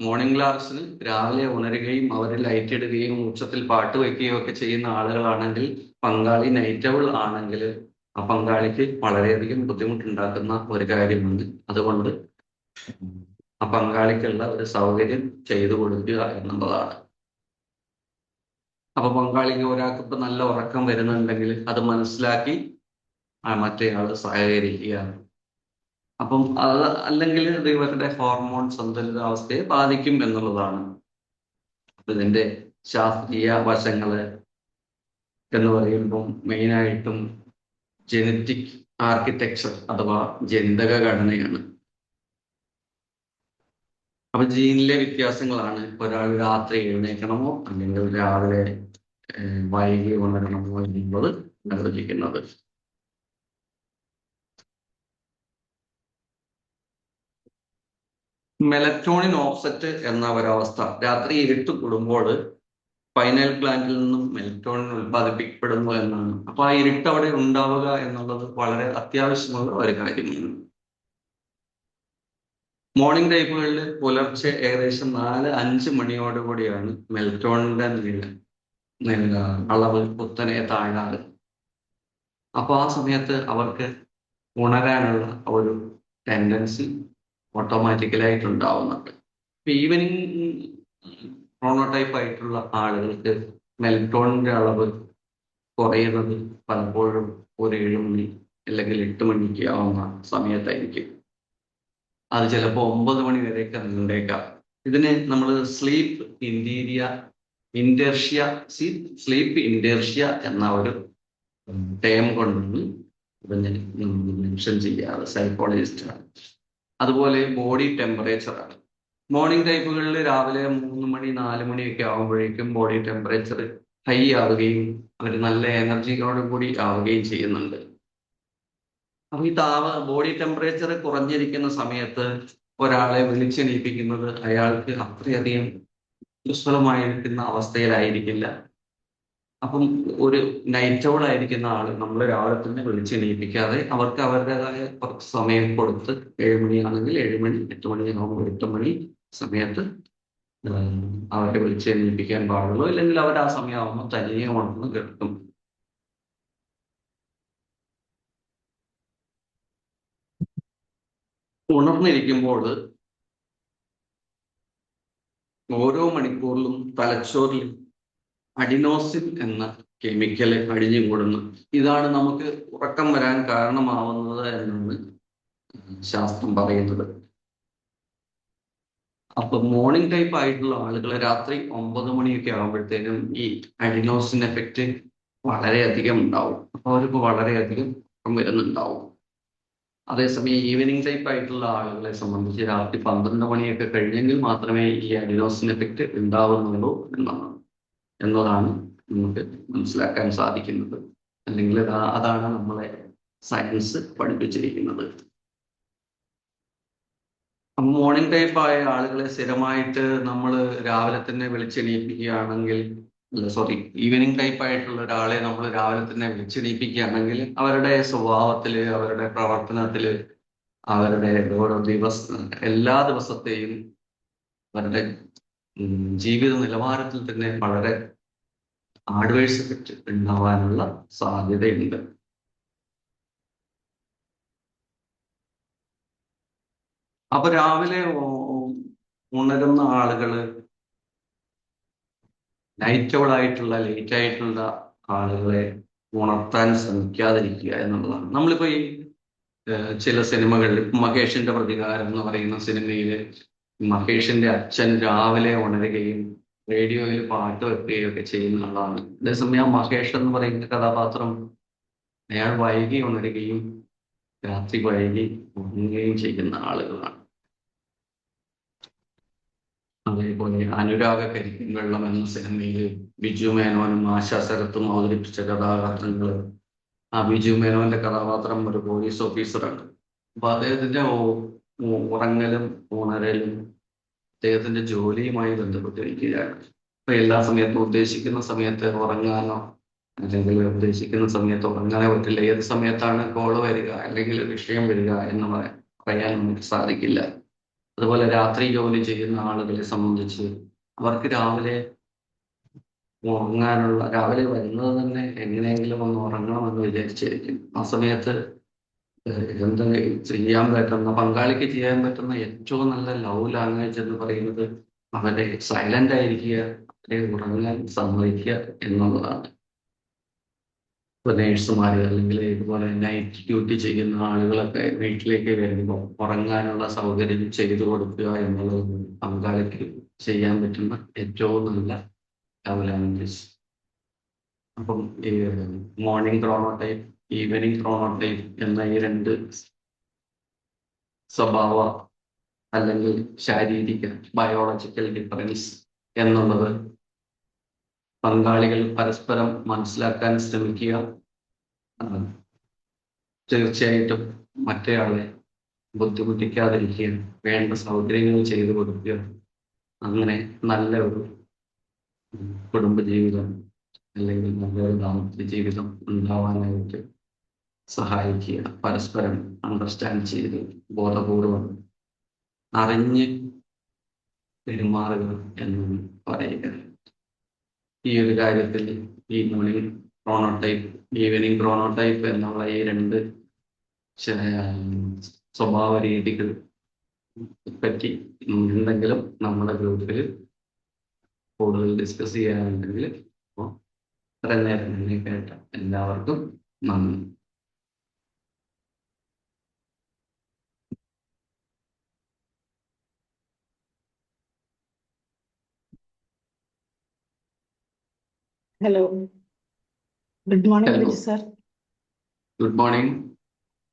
മോർണിംഗ് ക്ലാസ്സിന് രാവിലെ ഉണരുകയും അവർ ലൈറ്റ് ഇടുകയും ഉച്ചത്തിൽ പാട്ട് വയ്ക്കുകയും ഒക്കെ ചെയ്യുന്ന ആളുകളാണെങ്കിൽ, പങ്കാളി നൈറ്റ് ഔൾ ആണെങ്കിൽ ആ പങ്കാളിക്ക് വളരെയധികം ബുദ്ധിമുട്ടുണ്ടാക്കുന്ന ഒരു കാര്യമാണ്. അതുകൊണ്ട് ആ പങ്കാളിക്കുള്ള ഒരു സൗകര്യം ചെയ്തു കൊടുക്കുക എന്നുള്ളതാണ്. അപ്പൊ പങ്കാളിക്ക് ഒരാൾക്ക് ഇപ്പൊ നല്ല ഉറക്കം വരുന്നുണ്ടെങ്കിൽ അത് മനസ്സിലാക്കി മറ്റേ ആള് സഹകരിക്കുക. അപ്പം അത് അല്ലെങ്കിൽ ഇത് ഇവരുടെ ഹോർമോൺ സന്തുലിതാവസ്ഥയെ ബാധിക്കും എന്നുള്ളതാണ്. ഇതിന്റെ ശാസ്ത്രീയ വശങ്ങള് എന്ന് പറയുമ്പോൾ മെയിനായിട്ടും ജെനറ്റിക് ആർക്കിടെക്ചർ അഥവാ ജനിതക ഘടനയാണ്. അപ്പൊ ജീനിലെ വ്യത്യാസങ്ങളാണ് ഒരാൾ രാത്രി എഴുന്നേൽക്കണമോ അല്ലെങ്കിൽ രാവിലെ വൈകി ഉണരണമോ എന്നുള്ളത് നിർവചിക്കുന്നത്. മെലറ്റോണിൻ ഓഫ്സെറ്റ് എന്ന ഒരവസ്ഥ, രാത്രി ഇരുട്ട് കൂടുമ്പോൾ പൈനൽ ഗ്ലാൻഡിൽ നിന്നും മെലറ്റോണിൻ ഉൽപ്പാദിപ്പിക്കപ്പെടുന്നു എന്നാണ്. അപ്പൊ ആ ഇരുട്ട് അവിടെ ഉണ്ടാവുക എന്നുള്ളത് വളരെ അത്യാവശ്യമുള്ള ഒരു കാര്യമാണ്. മോർണിംഗ് ടൈപ്പുകളിൽ പുലർച്ചെ ഏകദേശം 4-5 മണിയോടുകൂടിയാണ് മെലറ്റോണിന്റെ അളവ് കുത്തനെ താഴാറ്. അപ്പൊ ആ സമയത്ത് അവർക്ക് ഉണരാനുള്ള ഒരു ടെൻഡൻസി ഓട്ടോമാറ്റിക്കലായിട്ട് ഉണ്ടാവുന്നുണ്ട്. ഈവനിങ് ക്രോണോടൈപ്പ് ആയിട്ടുള്ള ആളുകൾക്ക് മെലറ്റോണിന്റെ അളവ് കുറയുന്നത് പലപ്പോഴും ഒരു 7 മണി അല്ലെങ്കിൽ 8 മണിക്ക് ആവുന്ന സമയത്തായിരിക്കും. അത് ചിലപ്പോൾ 9 മണി വരെയൊക്കെ നീണ്ടേക്കാം. ഇതിന് നമ്മൾ സ്ലീപ്പ് ഇൻഡേർഷ്യ എന്ന ഒരു ടേം കൊണ്ടാണ് ഇതിനെ മെൻഷൻ ചെയ്യാറ് സൈക്കോളജിസ്റ്റാണ്. അതുപോലെ ബോഡി ടെമ്പറേച്ചറാണ്. മോർണിംഗ് ടൈപ്പുകളിൽ രാവിലെ 3 മണി 4 മണിയൊക്കെ ആകുമ്പോഴേക്കും ബോഡി ടെമ്പറേച്ചർ ഹൈ ആവുകയും അവർ നല്ല എനർജിയോടും കൂടി ആവുകയും ചെയ്യുന്നുണ്ട്. അപ്പൊ ഈ ബോഡി ടെമ്പറേച്ചർ കുറഞ്ഞിരിക്കുന്ന സമയത്ത് ഒരാളെ വിളിച്ചെണീപ്പിക്കുന്നത് അയാൾക്ക് അത്രയധികം ദുഷ്ഫലമായിരിക്കുന്ന അവസ്ഥയിലായിരിക്കില്ല. അപ്പം ഒരു നൈറ്റ് ഔൾ ആയിരിക്കുന്ന ആള് നമ്മൾ രാവിലെ തന്നെ വിളിച്ചെണീപ്പിക്കാതെ അവർക്ക് അവരുടേതായ കുറച്ച് സമയം കൊടുത്ത് 7 മണിയാണെങ്കിൽ 7 മണി, 8 മണിയാകുമ്പോൾ 8 മണി സമയത്ത് അവരെ വിളിച്ചെണീപ്പിക്കാൻ പാടുള്ളൂ. അല്ലെങ്കിൽ അവർ ആ സമയമാകുമ്പോൾ തനിയെ ഉണർന്ന് കിടക്കും. ഉണർന്നിരിക്കുമ്പോൾ ഓരോ മണിക്കൂറിലും തലച്ചോറിൽ അഡിനോസിൻ എന്ന കെമിക്കൽ അടിഞ്ഞുകൂടുന്നു. ഇതാണ് നമുക്ക് ഉറക്കം വരാൻ കാരണമാവുന്നത് എന്നാണ് ശാസ്ത്രം പറയുന്നത്. അപ്പൊ മോർണിംഗ് ടൈപ്പ് ആയിട്ടുള്ള ആളുകൾ രാത്രി 9 മണിയൊക്കെ ആകുമ്പോഴത്തേനും ഈ അഡിനോസിൻ എഫക്റ്റ് വളരെയധികം ഉണ്ടാവും. അപ്പൊ അവർക്ക് വളരെയധികം ഉറക്കം വരുന്നുണ്ടാവും. അതേസമയം ഈവനിങ് ടൈപ്പ് ആയിട്ടുള്ള ആളുകളെ സംബന്ധിച്ച് രാത്രി 12 മണിയൊക്കെ കഴിഞ്ഞെങ്കിൽ മാത്രമേ ഈ അഡിനോസിൻ എഫക്റ്റ് ഉണ്ടാവുന്നുള്ളൂ എന്നതാണ് നമുക്ക് മനസ്സിലാക്കാൻ സാധിക്കുന്നത്. അല്ലെങ്കിൽ അതാണ് നമ്മളെ സയൻസ് പഠിപ്പിച്ചിരിക്കുന്നത്. മോർണിംഗ് ടൈപ്പ് ആയ ആളുകളെ സ്ഥിരമായിട്ട് നമ്മൾ രാവിലെ തന്നെ വിളിച്ചെണീപ്പിക്കുകയാണെങ്കിൽ, ഈവനിങ് ടൈപ്പ് ആയിട്ടുള്ള ഒരാളെ നമ്മൾ രാവിലെ തന്നെ വിളിച്ചെണീപ്പിക്കുകയാണെങ്കിൽ അവരുടെ സ്വഭാവത്തില്, അവരുടെ പ്രവർത്തനത്തില്, അവരുടെ ഓരോ എല്ലാ ദിവസത്തെയും അവരുടെ ജീവിത നിലവാരത്തിൽ തന്നെ വളരെ ആഡ്വേഴ്സ് എഫക്റ്റ് ഉണ്ടാവാനുള്ള സാധ്യതയുണ്ട്. അപ്പൊ രാവിലെ ഉണരുന്ന ആളുകള് നൈറ്റ് ഔൾ ആയിട്ടുള്ള ലേറ്റ് ആയിട്ടുള്ള ആളുകളെ ഉണർത്താൻ ശ്രമിക്കാതിരിക്കുക എന്നുള്ളതാണ്. നമ്മളിപ്പോ ഈ ചില സിനിമകളിൽ മഹേഷിന്റെ പ്രതികാരം എന്ന് പറയുന്ന സിനിമയില് മഹേഷിന്റെ അച്ഛൻ രാവിലെ ഉണരുകയും റേഡിയോയിൽ പാട്ട് വെക്കുകയും ഒക്കെ ചെയ്യുന്ന ആളാണ്. അതേസമയം മഹേഷ് എന്ന് പറയുന്ന കഥാപാത്രം അയാൾ വൈകി ഉണരുകയും രാത്രി വൈകി ഉണരുകയും ചെയ്യുന്ന ആളുകളാണ്. അതേപോലെ അനുരാഗ കരിക്കും വെള്ളം എന്ന സിനിമയിൽ ബിജു മേനോനും ആശാ ശരത്തും അവതരിപ്പിച്ച കഥാപാത്രങ്ങള്, ആ ബിജു മേനോന്റെ കഥാപാത്രം ഒരു പോലീസ് ഓഫീസറാണ്. അപ്പൊ അദ്ദേഹത്തിന്റെ ഉറങ്ങലും ഉണരലും അദ്ദേഹത്തിന്റെ ജോലിയുമായി ബന്ധപ്പെട്ടിരിക്കുകയാണ്. അപ്പൊ എല്ലാ സമയത്തും ഉദ്ദേശിക്കുന്ന സമയത്ത് ഉറങ്ങാനോ അല്ലെങ്കിൽ ഉദ്ദേശിക്കുന്ന സമയത്ത് ഉറങ്ങാനോ പറ്റില്ല. ഏത് സമയത്താണ് കോള് വരിക അല്ലെങ്കിൽ വിഷയം വരിക എന്ന് പറയാൻ നമുക്ക് സാധിക്കില്ല. അതുപോലെ രാത്രി ജോലി ചെയ്യുന്ന ആളുകളെ സംബന്ധിച്ച് അവർക്ക് രാവിലെ വരുന്നത് തന്നെ എങ്ങനെയെങ്കിലും ഒന്ന് ഉറങ്ങണമെന്ന് വിചാരിച്ചിരിക്കും. ആ സമയത്ത് എന്താ ചെയ്യാൻ പറ്റുന്ന, പങ്കാളിക്ക് ചെയ്യാൻ പറ്റുന്ന ഏറ്റവും നല്ല ലവ് ലാംഗ്വേജ് എന്ന് പറയുന്നത് അവരെ സൈലന്റ് ആയിരിക്കുക, അവരെ ഉറങ്ങാൻ സമ്മതിക്കുക എന്നുള്ളതാണ്. ഇപ്പൊ നേഴ്സുമാര് അല്ലെങ്കിൽ ഇതുപോലെ നൈറ്റ് ഡ്യൂട്ടി ചെയ്യുന്ന ആളുകളൊക്കെ വീട്ടിലേക്ക് വരുമ്പോൾ ഉറങ്ങാനുള്ള സൗകര്യം ചെയ്തു കൊടുക്കുക എന്നുള്ളത് പങ്കാളിക്ക് ചെയ്യാൻ പറ്റുന്ന ഏറ്റവും നല്ല ലവ് ലാംഗ്വേജ്. അപ്പം ഈ മോർണിംഗ് ക്രോണോടൈപ്പ്, ഈവനിങ് ക്രോണോടൈപ്പ് എന്ന ഈ 2 സ്വഭാവ അല്ലെങ്കിൽ ശാരീരിക ബയോളജിക്കൽ ഡിഫറൻസ് എന്നുള്ളത് പങ്കാളികൾ പരസ്പരം മനസ്സിലാക്കാൻ ശ്രമിക്കുക. തീർച്ചയായിട്ടും മറ്റേയാളെ ബുദ്ധിമുട്ടിക്കാതിരിക്കുക, വേണ്ട സൗകര്യങ്ങൾ ചെയ്തു കൊടുക്കുക. അങ്ങനെ നല്ല ഒരു കുടുംബജീവിതം അല്ലെങ്കിൽ നല്ലൊരു ദാമ്പത്യ ജീവിതം ഉണ്ടാവാനായിട്ട് സഹായിക്കുക. പരസ്പരം അണ്ടർസ്റ്റാൻഡ് ചെയ്ത് ബോധപൂർവം അറിഞ്ഞ് പെരുമാറുക എന്ന് പറയുക. ഈ ഒരു കാര്യത്തിൽ ഈ മോർണിംഗ് ക്രോണോടൈപ്പ്, ഈവനിങ് ക്രോണോടൈപ്പ് എന്നുള്ള ഈ രണ്ട് സ്വഭാവ രീതികൾ പറ്റി എന്തെങ്കിലും നമ്മുടെ ഗ്രൂപ്പിൽ കൂടുതൽ ഡിസ്കസ് ചെയ്യാനുണ്ടെങ്കിൽ അത്ര നേരം എന്നെ കേട്ട എല്ലാവർക്കും നന്ദി. Hello, good morning hello, Biju sir. Good morning.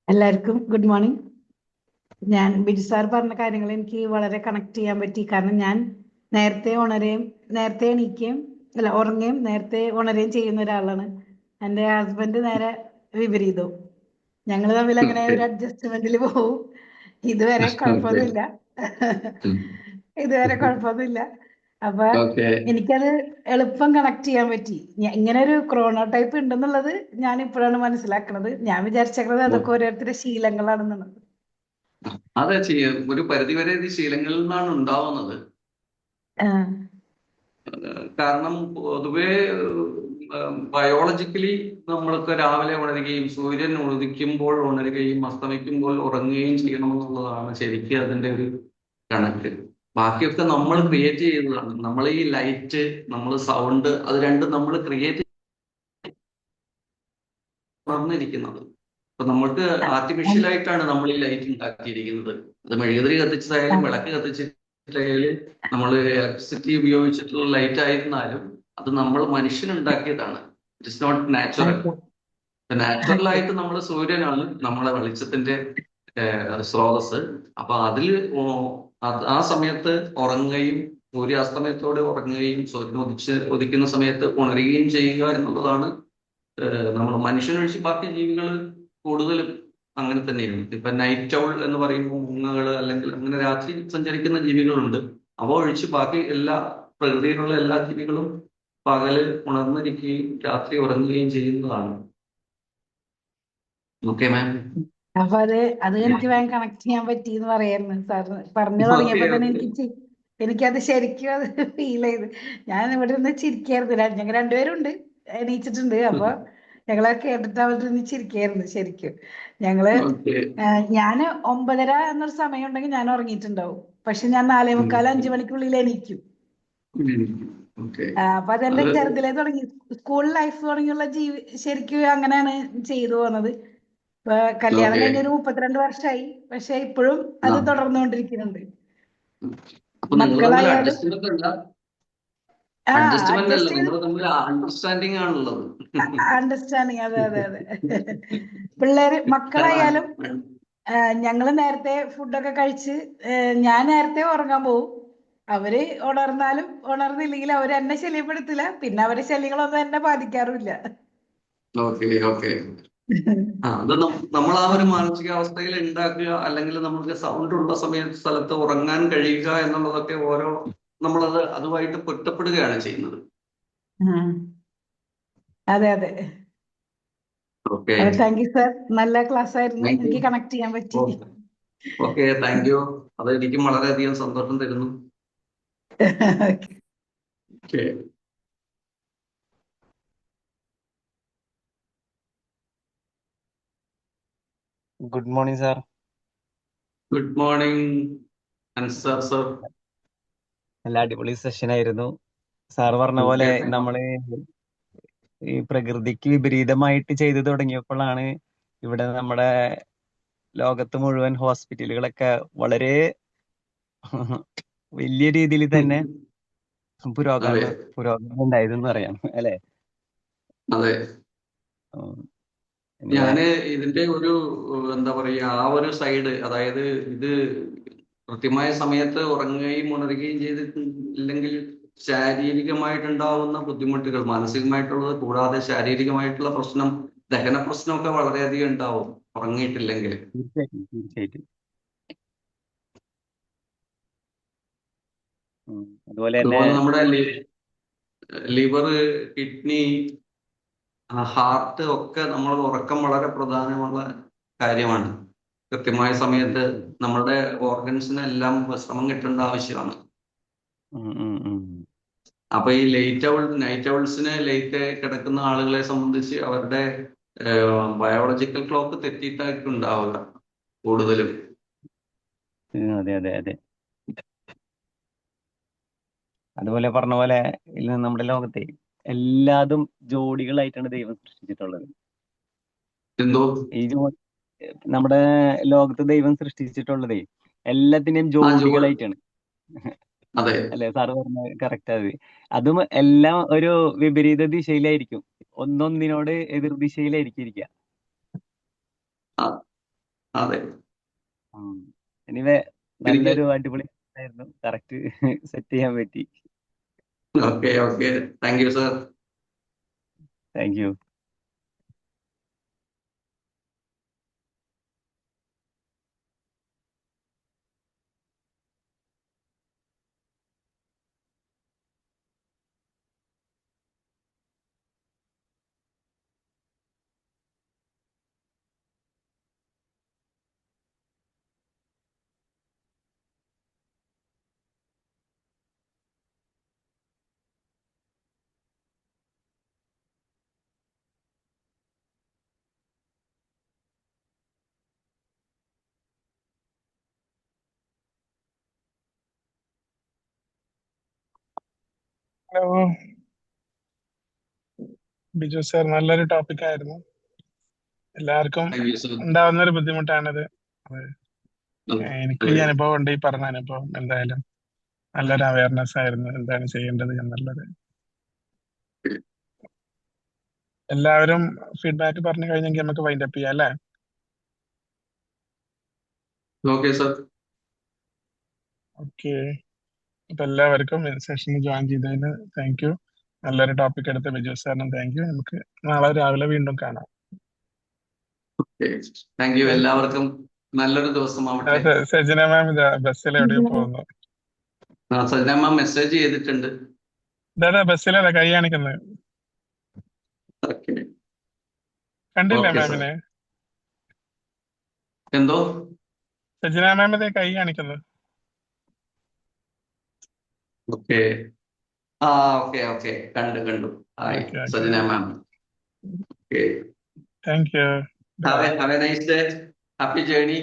എല്ലാവർക്കും ഗുഡ് മോർണിംഗ്. ഞാൻ ബിജു സാർ പറഞ്ഞ കാര്യങ്ങൾ എനിക്ക് വളരെ കണക്ട് ചെയ്യാൻ പറ്റി. കാരണം ഞാൻ നേരത്തെ ഉണരുകയും നേരത്തെ എണീക്കുകയും ഉറങ്ങുകയും നേരത്തെ ഉണരുകയും ചെയ്യുന്ന ഒരാളാണ്. എൻ്റെ ഹസ്ബൻഡ് നേരെ വിപരീതവും. ഞങ്ങൾ തമ്മിൽ അങ്ങനെ ഒരു അഡ്ജസ്റ്റ്മെന്റിൽ പോവും. ഇതുവരെ കുഴപ്പമൊന്നുമില്ല. ഇതുവരെ കുഴപ്പമൊന്നുമില്ല. അപ്പൊ എനിക്കത് എളുപ്പം കണക്ട് ചെയ്യാൻ പറ്റി. ഇങ്ങനെ ഒരു ക്രോണോ ടൈപ്പ് ഉണ്ടെന്നുള്ളത് ഞാൻ ഇപ്പോഴാണ് മനസ്സിലാക്കുന്നത്. ഞാൻ വിചാരിച്ചത് അതൊക്കെ ഓരോരുത്തരുടെ ശീലങ്ങളാണെന്നുള്ളത്. അതെ, ഒരു പരിധിവരെ ഇത് ശീലങ്ങളിൽ നിന്നാണ് ഉണ്ടാവുന്നത്. കാരണം പൊതുവെ ബയോളജിക്കലി നമ്മൾക്ക് രാവിലെ ഉണരുകയും സൂര്യൻ ഉദിക്കുമ്പോൾ ഉണരുകയും അസ്തമിക്കുമ്പോൾ ഉറങ്ങുകയും ചെയ്യണമെന്നുള്ളതാണ് ശരിക്കും അതിന്റെ ഒരു കണക്ക്. ബാക്കിയൊക്കെ നമ്മൾ ക്രിയേറ്റ് ചെയ്യുന്നതാണ്. നമ്മൾ ഈ ലൈറ്റ്, നമ്മൾ സൗണ്ട്, അത് രണ്ടും നമ്മൾ ക്രിയേറ്റ് പറഞ്ഞിരിക്കുന്നത്. അപ്പൊ നമ്മൾക്ക് ആർട്ടിഫിഷ്യൽ ആയിട്ടാണ് നമ്മൾ ഈ ലൈറ്റ് ഉണ്ടാക്കിയിരിക്കുന്നത്. അത് മെഴുകുതിരി കത്തിച്ചതായാലും വിളക്ക് കത്തിച്ചിട്ടായാലും നമ്മൾ ഇലക്ട്രിസിറ്റി ഉപയോഗിച്ചിട്ടുള്ള ലൈറ്റ് ആയിരുന്നാലും അത് നമ്മൾ മനുഷ്യനുണ്ടാക്കിയതാണ്. It is not natural. Natural ആയിട്ട് നമ്മൾ സൂര്യനാണ് നമ്മളെ വെളിച്ചത്തിന്റെ സ്രോതസ്. അപ്പൊ അതിൽ ആ സമയത്ത് ഉറങ്ങുകയും സൂര്യാസ്തമയത്തോടെ ഉറങ്ങുകയും സൂര്യൻ ഉദിക്കുന്ന സമയത്ത് ഉണരുകയും ചെയ്യുക എന്നുള്ളതാണ് നമ്മൾ മനുഷ്യനൊഴിച്ച് ബാക്കി ജീവികൾ കൂടുതലും അങ്ങനെ തന്നെയാണ്. ഇപ്പൊ നൈറ്റ് ഔൾ എന്ന് പറയുമ്പോൾ മൂങ്ങകള് അല്ലെങ്കിൽ അങ്ങനെ രാത്രി സഞ്ചരിക്കുന്ന ജീവികളുണ്ട്. അവ ഒഴിച്ച് ബാക്കി എല്ലാ പ്രകൃതിയിലുള്ള എല്ലാ ജീവികളും പകല് ഉണർന്നിരിക്കുകയും രാത്രി ഉറങ്ങുകയും ചെയ്യുന്നതാണ്. Okay ma'am. അപ്പൊ അത് എനിക്ക് വേഗം കണക്ട് ചെയ്യാൻ പറ്റി എന്ന് പറയായിരുന്നു സാർ. പറഞ്ഞു തുടങ്ങിയപ്പോ തന്നെ എനിക്കത് ശരിക്കും അത് ഫീൽ ചെയ്ത്. ഞാൻ ഇവിടെ നിന്ന് ചിരിക്കായിരുന്നു. ഞങ്ങൾ രണ്ടുപേരും ഉണ്ട്, എണീച്ചിട്ടുണ്ട്. അപ്പൊ ഞങ്ങളെ കേട്ടിട്ട് അവിടെ നിന്ന് ചിരിക്കായിരുന്നു ശരിക്കും. ഞാന് 9:30 എന്നൊരു സമയം ഉണ്ടെങ്കിൽ ഞാൻ ഉറങ്ങിയിട്ടുണ്ടാവും. പക്ഷെ ഞാൻ 4:45 5 മണിക്കുള്ളിൽ എണീക്കും. അപ്പൊ അതെന്റെ ചെറുതിലേ തുടങ്ങി, സ്കൂൾ ലൈഫ് തുടങ്ങിയുള്ള ശരിക്കും അങ്ങനെയാണ് ചെയ്തു പോകുന്നത്. ഇപ്പൊ കല്യാണം കഴിഞ്ഞ ഒരു 32 വർഷമായി. പക്ഷെ ഇപ്പോഴും അത് തുടർന്നുകൊണ്ടിരിക്കുന്നുണ്ട്. മക്കളായാലും അണ്ടർസ്റ്റാൻഡിങ് ആണുള്ളത്. അണ്ടർസ്റ്റാൻഡിങ്, അതെ അതെ അതെ. പിള്ളേര് മക്കളായാലും ഞങ്ങള് നേരത്തെ ഫുഡൊക്കെ കഴിച്ച് ഞാൻ നേരത്തെ ഉറങ്ങാൻ പോവും. അവര് ഉണർന്നാലും ഉണർന്നില്ലെങ്കിൽ അവര് എന്നെ ശല്യപ്പെടുത്തില്ല. പിന്നെ അവരെ ശല്യങ്ങളൊന്നും എന്നെ ബാധിക്കാറുമില്ല. അത് നമ്മൾ ആ ഒരു മാനസികാവസ്ഥയിൽ ഉണ്ടാക്കുക, അല്ലെങ്കിൽ നമുക്ക് സൗണ്ട് ഉള്ള സ്ഥലത്ത് ഉറങ്ങാൻ കഴിയുക എന്നുള്ളതൊക്കെ നമ്മളത് അതുമായിട്ട് പൊരുത്തപ്പെടുകയാണ് ചെയ്യുന്നത്. അതെ അതെ. താങ്ക് യു സർ, നല്ല ക്ലാസ് ആയിരുന്നു. എനിക്ക് കണക്ട് ചെയ്യാൻ പറ്റി. Okay, thank you. അത് എനിക്കും വളരെയധികം സന്തോഷം തരുന്നു. Good morning sir. Good morning Ansar sir. നല്ല അടിപൊളി സെഷൻ ആയിരുന്നു. സാർ പറഞ്ഞ പോലെ നമ്മള് ഈ പ്രകൃതിക്ക് വിപരീതമായിട്ട് ചെയ്തു തുടങ്ങിയപ്പോഴാണ് ഇവിടെ നമ്മുടെ ലോകത്ത് മുഴുവൻ ഹോസ്പിറ്റലുകളൊക്കെ വളരെ വലിയ രീതിയിൽ തന്നെ പുരോഗമനം ഉണ്ടായതെന്ന് പറയാം അല്ലെ? അതെ. ഞാന് ഇതിന്റെ ഒരു എന്താ പറയാ, ആ ഒരു സൈഡ്, അതായത് ഇത് കൃത്യമായ സമയത്ത് ഉറങ്ങുകയും ഉണരുകയും ചെയ്തിട്ടില്ലെങ്കിൽ ശാരീരികമായിട്ടുണ്ടാവുന്ന ബുദ്ധിമുട്ടുകൾ, മാനസികമായിട്ടുള്ളത് കൂടാതെ ശാരീരികമായിട്ടുള്ള പ്രശ്നം, ദഹന പ്രശ്നമൊക്കെ വളരെയധികം ഉണ്ടാവും ഉറങ്ങിയിട്ടില്ലെങ്കിൽ. തീർച്ചയായിട്ടും തീർച്ചയായിട്ടും. അതുപോലെ തന്നെ അതുപോലെ നമ്മുടെ ലിവർ, കിഡ്നി, ഹാർട്ട് ഒക്കെ നമ്മൾ ഉറക്കം വളരെ പ്രധാനമുള്ള കാര്യമാണ്. കൃത്യമായ സമയത്ത് നമ്മുടെ ഓർഗൻസിനെല്ലാം വിശ്രമം കിട്ടേണ്ട ആവശ്യമാണ്. അപ്പൊ ഈ നൈറ്റ് ഔൾസിന് ലേറ്റ് കിടക്കുന്ന ആളുകളെ സംബന്ധിച്ച് അവരുടെ ബയോളജിക്കൽ ക്ലോക്ക് തെറ്റിയിട്ടായിരിക്കും ഉണ്ടാവുക കൂടുതലും. അതെ അതെ അതെ. അതുപോലെ പറഞ്ഞ പോലെ നമ്മുടെ ലോകത്തെ എല്ലാതും ജോഡികളായിട്ടാണ് ദൈവം സൃഷ്ടിച്ചിട്ടുള്ളത്. എന്തോ ഈ നമ്മുടെ ലോകത്ത് ദൈവം സൃഷ്ടിച്ചിട്ടുള്ളതേ എല്ലാത്തിനെയും ജോഡികളായിട്ടാണ്. അതെ അല്ലെ സാറ് പറഞ്ഞ കറക്റ്റ്. അതും എല്ലാം ഒരു വിപരീത ദിശയിലായിരിക്കും, ഒന്നൊന്നിനോട് എതിർ ദിശയിലായിരിക്കും ഇരിക്കുക. അതെ. എനിവേ നല്ലൊരു അടിപൊളി ആയിരുന്നു, കറക്റ്റ് സെറ്റ് ചെയ്യാൻ പറ്റി. Okay okay, thank you sir. Thank you. Hello Biju sir, നല്ലൊരു ടോപ്പിക് ആയിരുന്നു. എല്ലാവർക്കും ഉണ്ടാവുന്ന ഒരു ബുദ്ധിമുട്ടാണിത്. എനിക്ക് ഈ അനുഭവം ഉണ്ട്, ഈ പറഞ്ഞ അനുഭവം. എന്തായാലും നല്ലൊരു അവയർനെസ് ആയിരുന്നു എന്താണ് ചെയ്യേണ്ടത് എന്നുള്ളത്. എല്ലാവരും ഫീഡ്ബാക്ക് പറഞ്ഞു കഴിഞ്ഞെങ്കിൽ നമുക്ക് വൈൻഡ് അപ്പ് ചെയ്യാം അല്ലേ? Okay sir. ഓക്കെ, അപ്പൊ എല്ലാവർക്കും സെഷനിൽ ജോയിൻ ചെയ്തതിന് താങ്ക് യു. നല്ലൊരു ടോപ്പിക് എടുത്ത ബിജു സാറിനും താങ്ക് യു. നമുക്ക് നാളെ രാവിലെ വീണ്ടും കാണാം. Thank you. എല്ലാവർക്കും നല്ലൊരു ദിവസം ആവട്ടെ. സജന മാം ബസ്സിൽ എവിടെയോ പോകുന്നു. സജന മാം മെസ്സേജ് ചെയ്തിട്ടുണ്ട്. ഇതാ ബസ്സിലല്ല കൈ കാണിക്കുന്നത്, കണ്ടില്ലേ മാമിനെ? എന്തോ സജന മാം ഇതേ കൈ കാണിക്കുന്നത്. ഓക്കെ ഓക്കെ ഓക്കെ, കണ്ടു. Hi Sajana ma'am. Okay, thank you. Have A nice day. Happy journey.